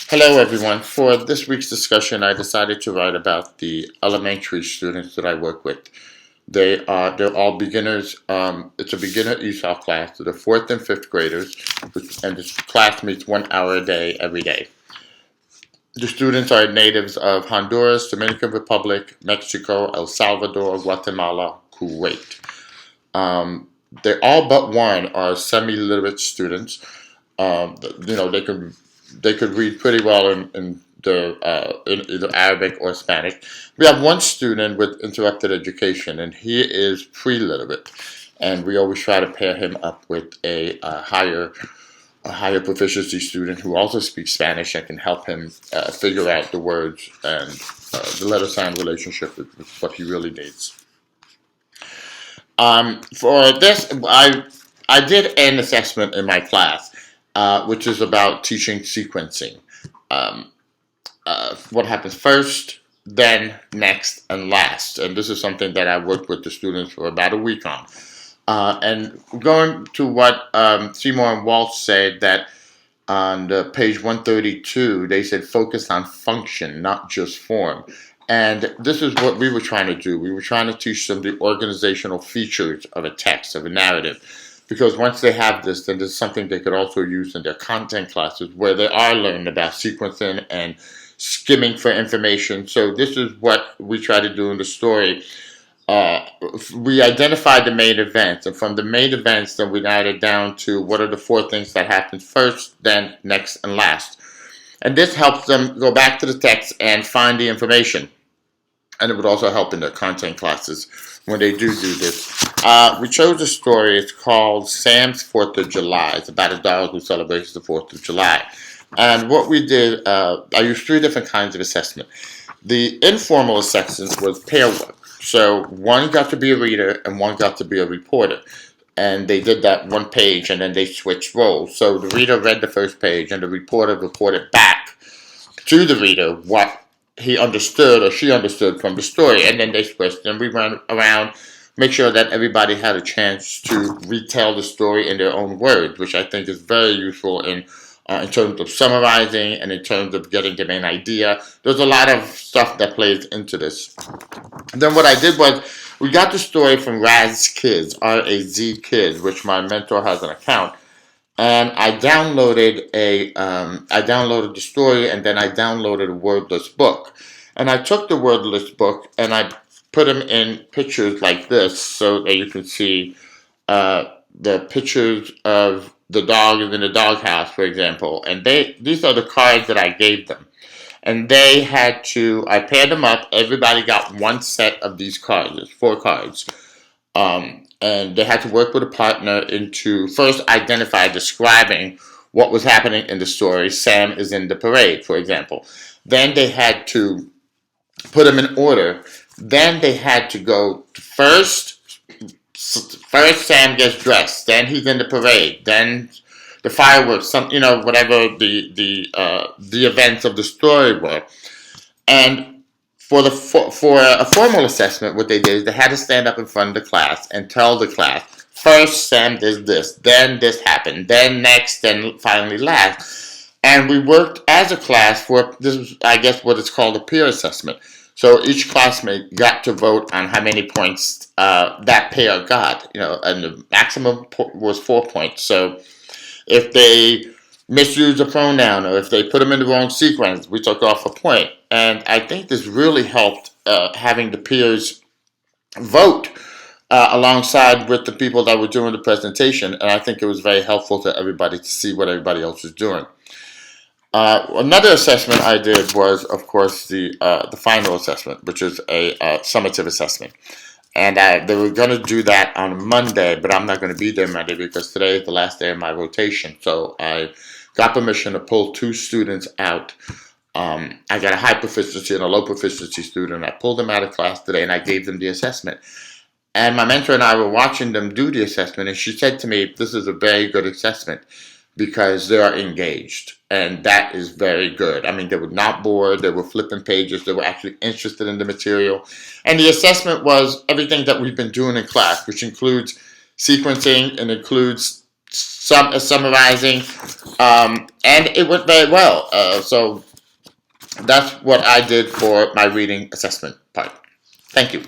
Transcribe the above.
Hello, everyone. For this week's discussion, I decided to write about the elementary students that I work with. They're all beginners. It's a beginner ESOL class. So they're fourth and fifth graders, and this class meets 1 hour a day every day. The students are natives of Honduras, Dominican Republic, Mexico, El Salvador, Guatemala, Kuwait. They all but one are semi-literate students. They could read pretty well in either Arabic or Spanish. We have one student with interrupted education, and he is pre-literate, and we always try to pair him up with a higher proficiency student who also speaks Spanish and can help him figure out the words and the letter sign relationship with what he really needs. For this, I did an assessment in my class, which is about teaching sequencing. Um, what happens first, then, next, and last. And this is something that I worked with the students for about a week on. And going to what Seymour and Walsh said, that on the page 132, they said focus on function, not just form. And this is what we were trying to do. We were trying to teach them the organizational features of a text, of a narrative. Because once they have this, then there's something they could also use in their content classes where they are learning about sequencing and skimming for information. So this is what we try to do in the story. We identified the main events, and from the main events, then we narrowed it down to what are the four things that happen first, then, next, and last. And this helps them go back to the text and find the information. And it would also help in their content classes when they do this. We chose a story. It's called Sam's 4th of July. It's about a dog who celebrates the 4th of July. And what we did, I used three different kinds of assessment. The informal assessment was pair work. So one got to be a reader and one got to be a reporter. And they did that one page, and then they switched roles. So the reader read the first page, and the reporter reported back to the reader what he understood or she understood from the story, and then they switched, and we ran around, make sure that everybody had a chance to retell the story in their own words, which I think is very useful in terms of summarizing and in terms of getting the main idea. There's a lot of stuff that plays into this. And then what I did was, we got the story from Raz Kids, R-A-Z Kids, which my mentor has an account. And I downloaded the story, and then I downloaded a wordless book. And I took the wordless book and I put them in pictures like this, so that you can see the pictures of the dog in the doghouse, for example. And these are the cards that I gave them. And I paired them up. Everybody got one set of these cards. There's 4 cards. And they had to work with a partner into first describing what was happening in the story. Sam is in the parade, for example. Then they had to put them in order. Then they had to go to first Sam gets dressed. Then he's in the parade. Then the fireworks, whatever the events of the story were. And for a formal assessment, what they did is they had to stand up in front of the class and tell the class, first Sam did this, then this happened, then next, then finally last. And we worked as a class for this, I guess, what is called a peer assessment. So each classmate got to vote on how many points that pair got, and the maximum was 4 points. So if they misuse a pronoun, or if they put them in the wrong sequence, we took off a point. And I think this really helped having the peers vote alongside with the people that were doing the presentation. And I think it was very helpful to everybody to see what everybody else was doing. Another assessment I did was, of course, the final assessment, which is a summative assessment. And they were going to do that on Monday, but I'm not going to be there Monday because today is the last day of my rotation. So I got permission to pull 2 students out. I got a high proficiency and a low proficiency student. I pulled them out of class today, and I gave them the assessment. And my mentor and I were watching them do the assessment, and she said to me, this is a very good assessment because they are engaged. And that is very good. I mean, they were not bored. They were flipping pages. They were actually interested in the material. And the assessment was everything that we've been doing in class, which includes sequencing and includes summarizing, and it went very well. So that's what I did for my reading assessment part. Thank you.